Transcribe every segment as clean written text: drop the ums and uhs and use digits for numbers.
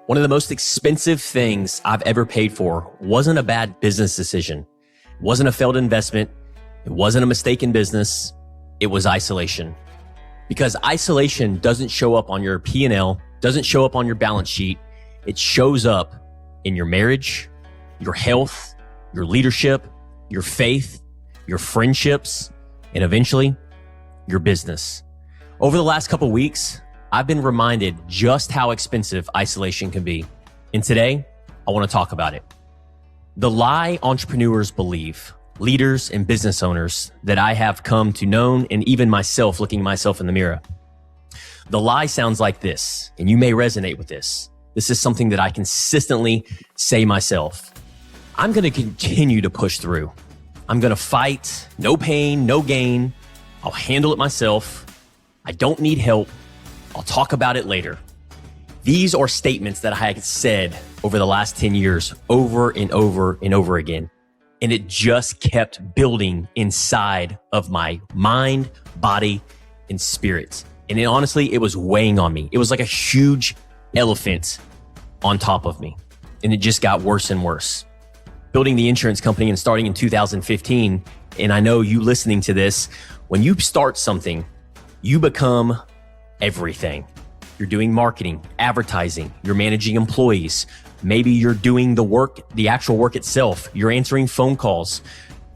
One of the most expensive things I've ever paid for wasn't a bad business decision. It wasn't a failed investment. It wasn't a mistake in business. It was isolation. Because isolation doesn't show up on your P&L, doesn't show up on your balance sheet. It shows up in your marriage, your health, your leadership, your faith, your friendships, and eventually your business. Over the last couple weeks, I've been reminded just how expensive isolation can be. And today, I want to talk about it. The lie entrepreneurs believe, leaders and business owners that I have come to know, and even myself looking myself in the mirror. The lie sounds like this, and you may resonate with this. This is something that I consistently say myself. I'm going to continue to push through. I'm going to fight, no pain, no gain. I'll handle it myself. I don't need help. I'll talk about it later. These are statements that I had said over the last 10 years, over and over and over again. And it just kept building inside of my mind, body, and spirit. And honestly, it was weighing on me. It was like a huge elephant on top of me. And it just got worse and worse. Building the insurance company and starting in 2015, and I know you listening to this, when you start something, you become everything. You're doing marketing, advertising, you're managing employees. Maybe you're doing the work, the actual work itself. You're answering phone calls.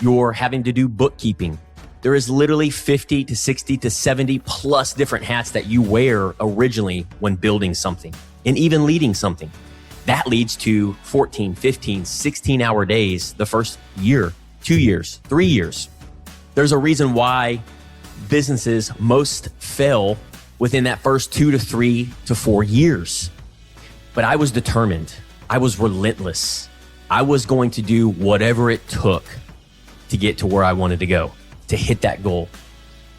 You're having to do bookkeeping. There is literally 50 to 60 to 70 plus different hats that you wear originally when building something and even leading something. That leads to 14, 15, 16-hour days the first year, 2 years, 3 years. There's a reason why businesses most fail within that first 2 to 3 to 4 years. But I was determined. I was relentless. I was going to do whatever it took to get to where I wanted to go, to hit that goal.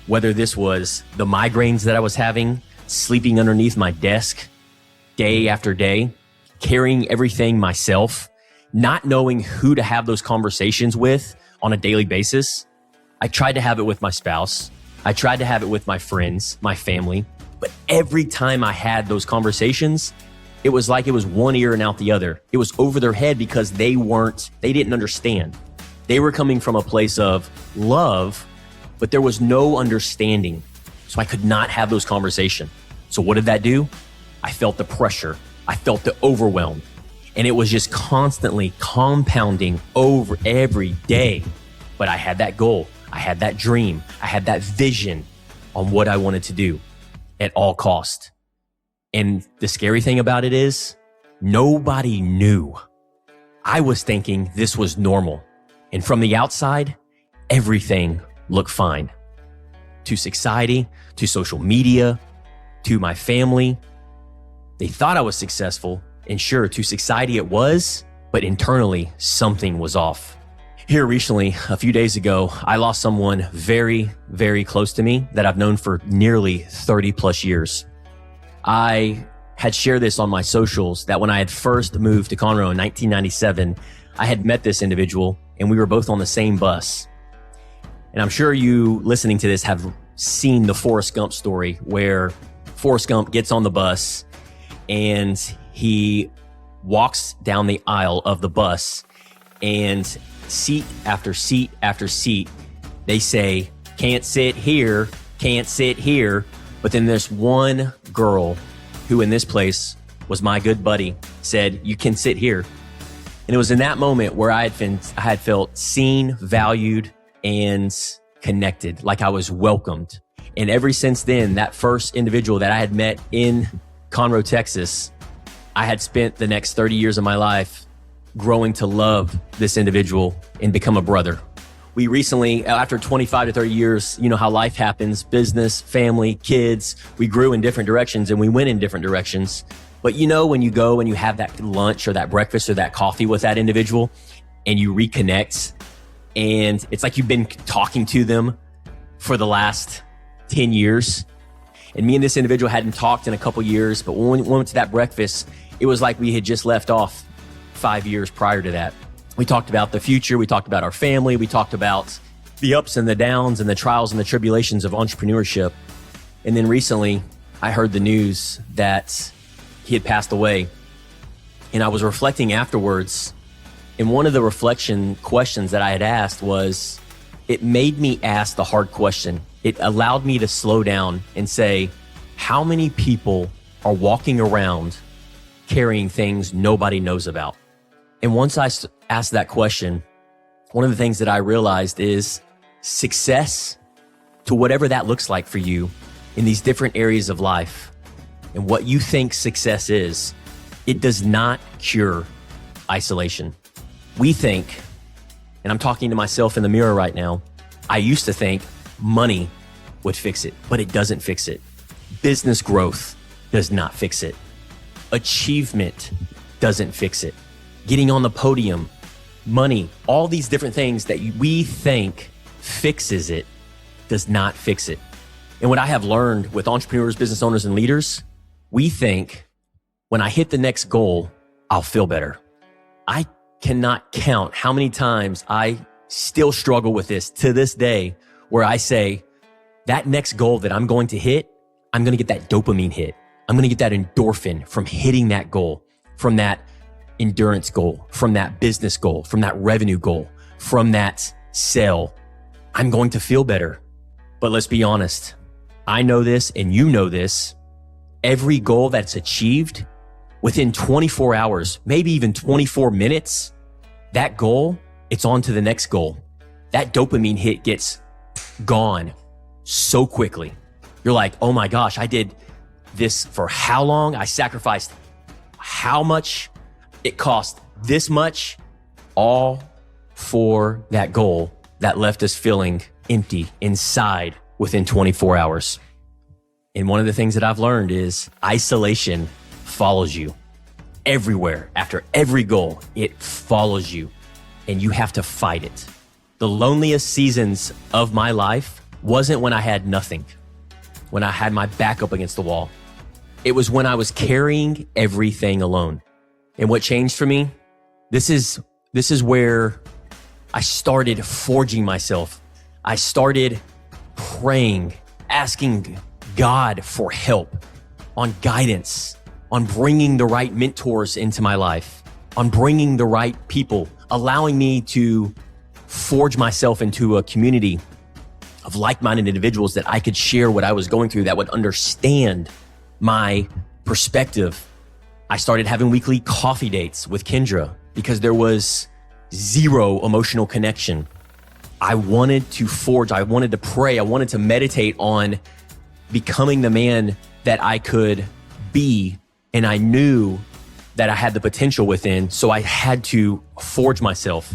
Whether this was the migraines that I was having, sleeping underneath my desk day after day, carrying everything myself, not knowing who to have those conversations with on a daily basis. I tried to have it with my spouse. I tried to have it with my friends, my family, but every time I had those conversations, it was like it was one ear and out the other. It was over their head because they didn't understand. They were coming from a place of love, but there was no understanding. So I could not have those conversations. So what did that do? I felt the pressure. I felt the overwhelm. And it was just constantly compounding over every day. But I had that goal. I had that dream. I had that vision on what I wanted to do at all cost. And the scary thing about it is nobody knew. I was thinking this was normal. And from the outside, everything looked fine. To society, to social media, to my family. They thought I was successful. And sure, to society it was, but internally something was off. Here recently, a few days ago, I lost someone very, very close to me that I've known for nearly 30 plus years. I had shared this on my socials that when I had first moved to Conroe in 1997, I had met this individual and we were both on the same bus. And I'm sure you listening to this have seen the Forrest Gump story where Forrest Gump gets on the bus and he walks down the aisle of the bus and seat after seat after seat, they say, can't sit here, can't sit here. But then there's one girl who in this place was my good buddy, said, you can sit here. And it was in that moment where I had felt seen, valued, and connected, like I was welcomed. And ever since then, that first individual that I had met in Conroe, Texas, I had spent the next 30 years of my life growing to love this individual and become a brother. We recently, after 25 to 30 years, you know how life happens, business, family, kids, we grew in different directions and we went in different directions. But you know, when you go and you have that lunch or that breakfast or that coffee with that individual and you reconnect and it's like you've been talking to them for the last 10 years. And me and this individual hadn't talked in a couple years, but when we went to that breakfast, it was like we had just left off 5 years prior to that. We talked about the future. We talked about our family. We talked about the ups and the downs and the trials and the tribulations of entrepreneurship. And then recently I heard the news that he had passed away. And I was reflecting afterwards, and one of the reflection questions that I had asked was, it made me ask the hard question. It allowed me to slow down and say, how many people are walking around carrying things nobody knows about? And once I asked that question, one of the things that I realized is success, to whatever that looks like for you in these different areas of life and what you think success is, it does not cure isolation. We think, and I'm talking to myself in the mirror right now, I used to think money would fix it, but it doesn't fix it. Business growth does not fix it. Achievement doesn't fix it. Getting on the podium, money, all these different things that we think fixes it does not fix it. And what I have learned with entrepreneurs, business owners, and leaders, we think when I hit the next goal, I'll feel better. I cannot count how many times I still struggle with this to this day, where I say, that next goal that I'm going to hit, I'm going to get that dopamine hit. I'm going to get that endorphin from hitting that goal, from that endurance goal, from that business goal, from that revenue goal, from that sale. I'm going to feel better. But let's be honest. I know this and you know this. Every goal that's achieved within 24 hours, maybe even 24 minutes, that goal, it's on to the next goal. That dopamine hit gets gone so quickly. You're like, oh my gosh, I did this for how long? I sacrificed how much? It cost this much, all for that goal that left us feeling empty inside within 24 hours. And one of the things that I've learned is isolation follows you everywhere. After every goal, it follows you and you have to fight it. The loneliest seasons of my life wasn't when I had nothing, when I had my back up against the wall. It was when I was carrying everything alone. And what changed for me, this is where I started forging myself. I started praying, asking God for help, on guidance, on bringing the right mentors into my life, on bringing the right people, allowing me to forge myself into a community of like-minded individuals that I could share what I was going through, that would understand my perspective. I started having weekly coffee dates with Kendra because there was zero emotional connection. I wanted to forge, I wanted to pray, I wanted to meditate on becoming the man that I could be. And I knew that I had the potential within, so I had to forge myself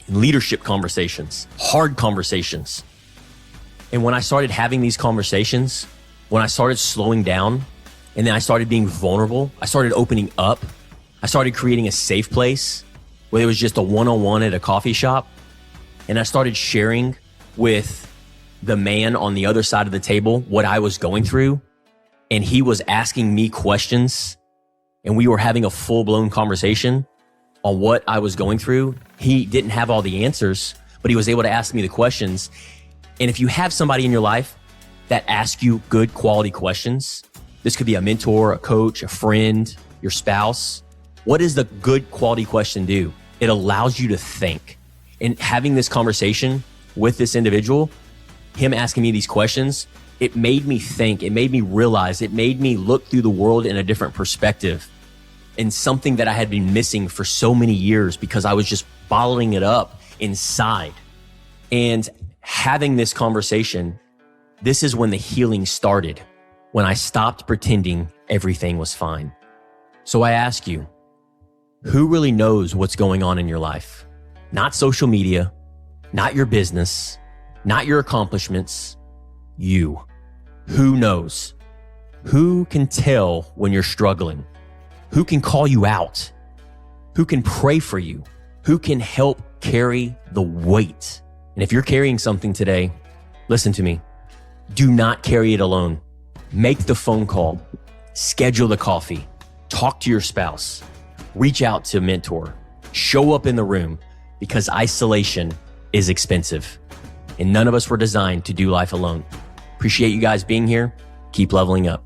in leadership conversations, hard conversations. And when I started having these conversations, when I started slowing down, and then I started being vulnerable, I started opening up, I started creating a safe place where it was just a one-on-one at a coffee shop. And I started sharing with the man on the other side of the table what I was going through. And he was asking me questions, and we were having a full-blown conversation on what I was going through. He didn't have all the answers, but he was able to ask me the questions. And if you have somebody in your life that asks you good quality questions, this could be a mentor, a coach, a friend, your spouse. What does the good quality question do? It allows you to think. And having this conversation with this individual, him asking me these questions, it made me think, it made me realize, it made me look through the world in a different perspective, and something that I had been missing for so many years because I was just bottling it up inside. And having this conversation, this is when the healing started, when I stopped pretending everything was fine. So I ask you, who really knows what's going on in your life? Not social media, not your business, not your accomplishments, you. Who knows? Who can tell when you're struggling? Who can call you out? Who can pray for you? Who can help carry the weight? And if you're carrying something today, listen to me. Do not carry it alone. Make the phone call, schedule the coffee, talk to your spouse, reach out to a mentor, show up in the room, because isolation is expensive and none of us were designed to do life alone. Appreciate you guys being here. Keep leveling up.